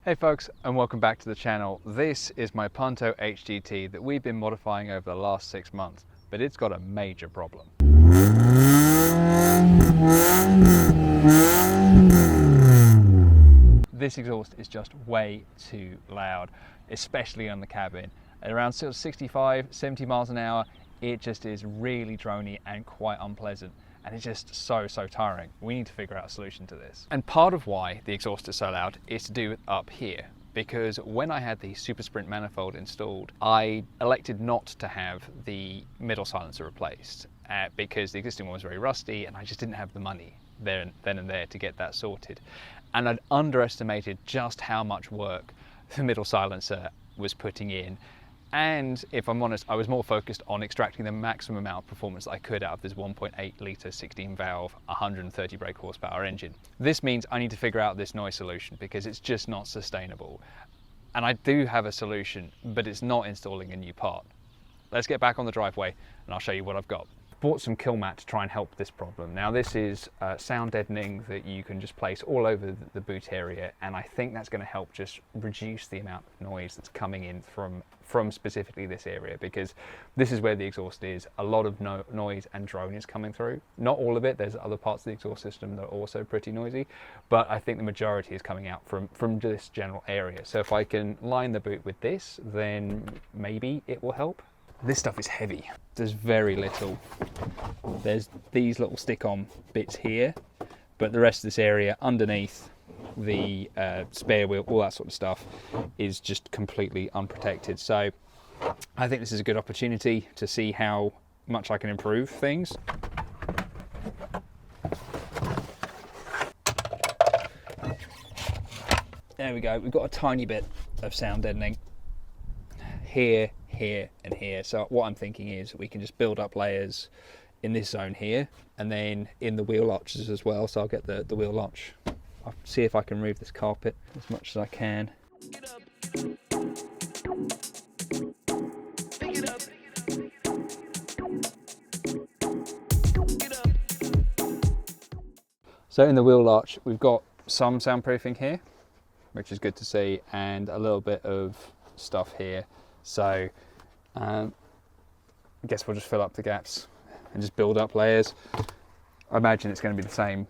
Hey folks, and welcome back to the channel. This is my Punto HGT that we've been modifying over the last 6 months, but it's got a major problem. This exhaust is just way too loud, especially on the cabin. At around 65, 70 miles an hour, it just is really drony and quite unpleasant. And it's just so tiring. We need to figure out a solution to this. And part of why the exhaust is so loud is to do with up here, because when I had the Super Sprint manifold installed, I elected not to have the middle silencer replaced because the existing one was very rusty and I just didn't have the money then and there to get that sorted. And I'd underestimated just how much work the middle silencer was putting in. And if I'm honest, I was more focused on extracting the maximum amount of performance that I could out of this 1.8 litre 16 valve 130 brake horsepower engine. This means I need to figure out this noise solution because it's just not sustainable. And I do have a solution, but it's not installing a new part. Let's get back on the driveway and I'll show you what I've got. Bought some kilmat to try and help this problem. Now this is sound deadening that you can just place all over the boot area, and I think that's going to help just reduce the amount of noise that's coming in from specifically this area, because this is where the exhaust is. A lot of noise and drone is coming through. Not all of it, there's other parts of the exhaust system that are also pretty noisy, but I think the majority is coming out from this general area. So if I can line the boot with this, then maybe it will help. This stuff is heavy. There's very little. There's these little stick-on bits here, but the rest of this area underneath the spare wheel, all that sort of stuff, is just completely unprotected. So I think this is a good opportunity to see how much I can improve things. There we go. We've got a tiny bit of sound deadening here, here and here. So what I'm thinking is we can just build up layers in this zone here and then in the wheel arches as well. So I'll get the wheel arch. I'll see if I can remove this carpet as much as I can. So in the wheel arch we've got some soundproofing here, which is good to see, and a little bit of stuff here. So I guess we'll just fill up the gaps and just build up layers. I imagine it's going to be the same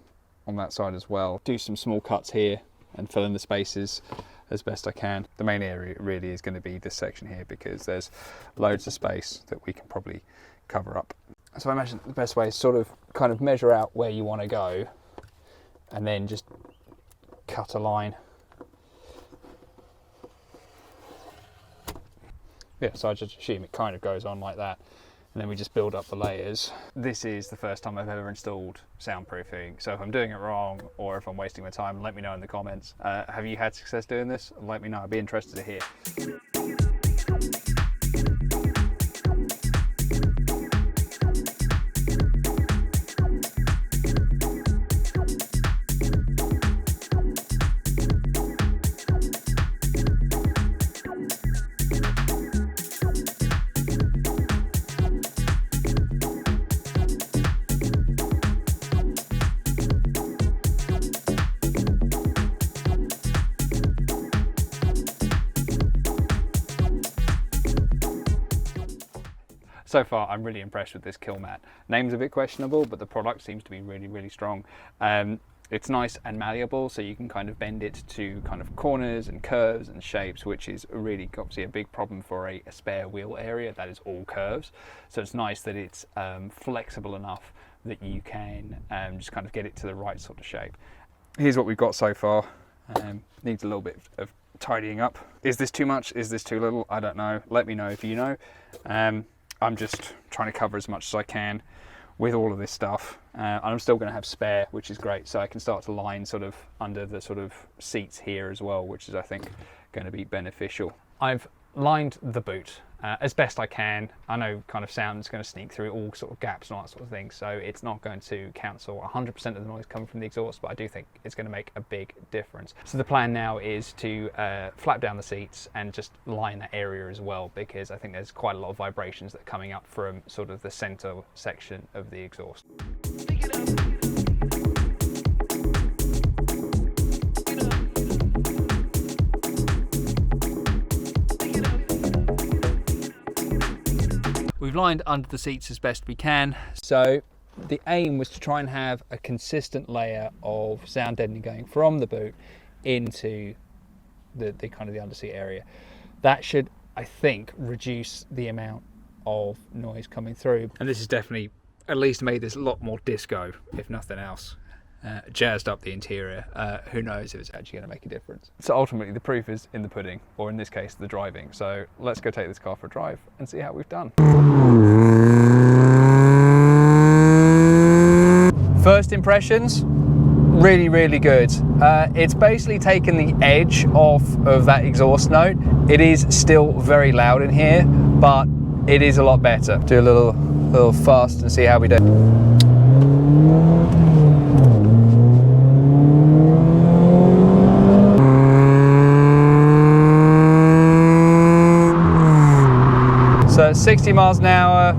on that side as well. Do some small cuts here and fill in the spaces as best I can. The main area really is going to be this section here because there's loads of space that we can probably cover up. So I imagine the best way is sort of kind of measure out where you want to go and then just cut a line. Yeah, so I just assume it kind of goes on like that, and then we just build up the layers. This is the first time I've ever installed soundproofing, so if I'm doing it wrong or if I'm wasting my time, let me know in the comments. Have you had success doing this? Let me know, I'd be interested to hear. So far, I'm really impressed with this kilmat. Name's a bit questionable, but the product seems to be really strong. It's nice and malleable, so you can kind of bend it to kind of corners and curves and shapes, which is really obviously a big problem for a spare wheel area that is all curves. So it's nice that it's flexible enough that you can just kind of get it to the right sort of shape. Here's what we've got so far. Needs a little bit of tidying up. Is this too much? Is this too little? I don't know. Let me know if you know. I'm just trying to cover as much as I can with all of this stuff. And I'm still going to have spare, which is great. So I can start to line sort of under the sort of seats here as well, which is, I think, going to be beneficial. I've lined the boot as best I can. I know kind of sound is going to sneak through all sort of gaps and all that sort of thing, so it's not going to cancel 100% of the noise coming from the exhaust, but I do think it's going to make a big difference. So the plan now is to flap down the seats and just line that area as well, because I think there's quite a lot of vibrations that are coming up from sort of the center section of the exhaust. We've lined under the seats as best we can. So the aim was to try and have a consistent layer of sound deadening going from the boot into the kind of the underseat area. That should, I think, reduce the amount of noise coming through. And this has definitely at least made this a lot more disco, if nothing else. Jazzed up the interior. Who knows if it's actually going to make a difference. So ultimately the proof is in the pudding, or in this case the driving. So let's go take this car for a drive and see how we've done. First impressions, really, really good. It's basically taken the edge off of that exhaust note. It is still very loud in here, but it is a lot better. Do a little fast and see how we do. So 60 miles an hour,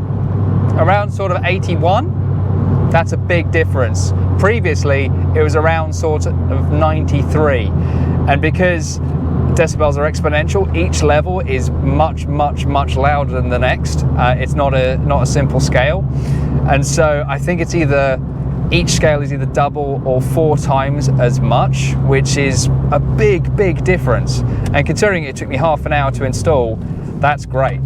around sort of 81. That's a big difference. Previously, it was around sort of 93. And because decibels are exponential, each level is much, much, much louder than the next. It's not a simple scale. And so I think it's either, each scale is either double or 4 times as much, which is a big, big difference. And considering it took me half an hour to install, that's great.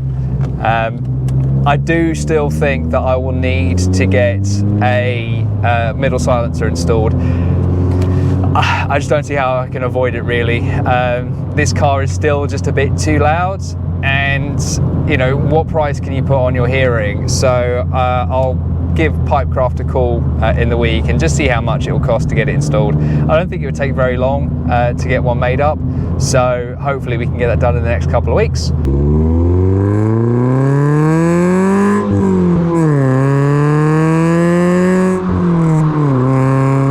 I do still think that I will need to get a middle silencer installed. I just don't see how I can avoid it really. This car is still just a bit too loud, and you know, what price can you put on your hearing? So I'll give Pipecraft a call in the week and just see how much it will cost to get it installed. I don't think it would take very long to get one made up, so hopefully we can get that done in the next couple of weeks.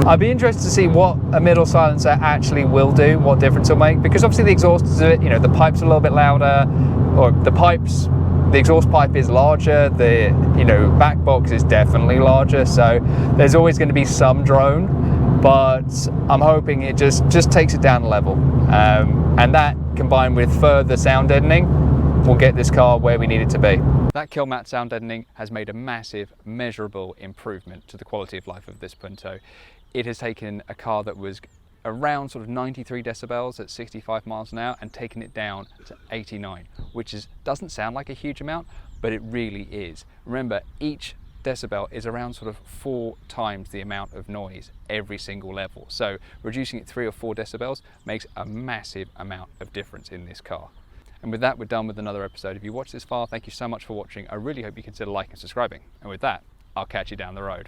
I'd be interested to see what a middle silencer actually will do, what difference it'll make, because obviously the exhaust is a bit, you know, the pipe's a little bit louder, or the exhaust pipe is larger, the, you know, back box is definitely larger, so there's always going to be some drone, but I'm hoping it just takes it down a level, and that combined with further sound deadening will get this car where we need it to be. That kilmat sound deadening has made a massive, measurable improvement to the quality of life of this Punto. It has taken a car that was around sort of 93 decibels at 65 miles an hour and taken it down to 89, which doesn't sound like a huge amount, but it really is. Remember, each decibel is around sort of 4 times the amount of noise every single level. So reducing it 3 or 4 decibels makes a massive amount of difference in this car. And with that, we're done with another episode. If you watched this far, thank you so much for watching. I really hope you consider liking and subscribing. And with that, I'll catch you down the road.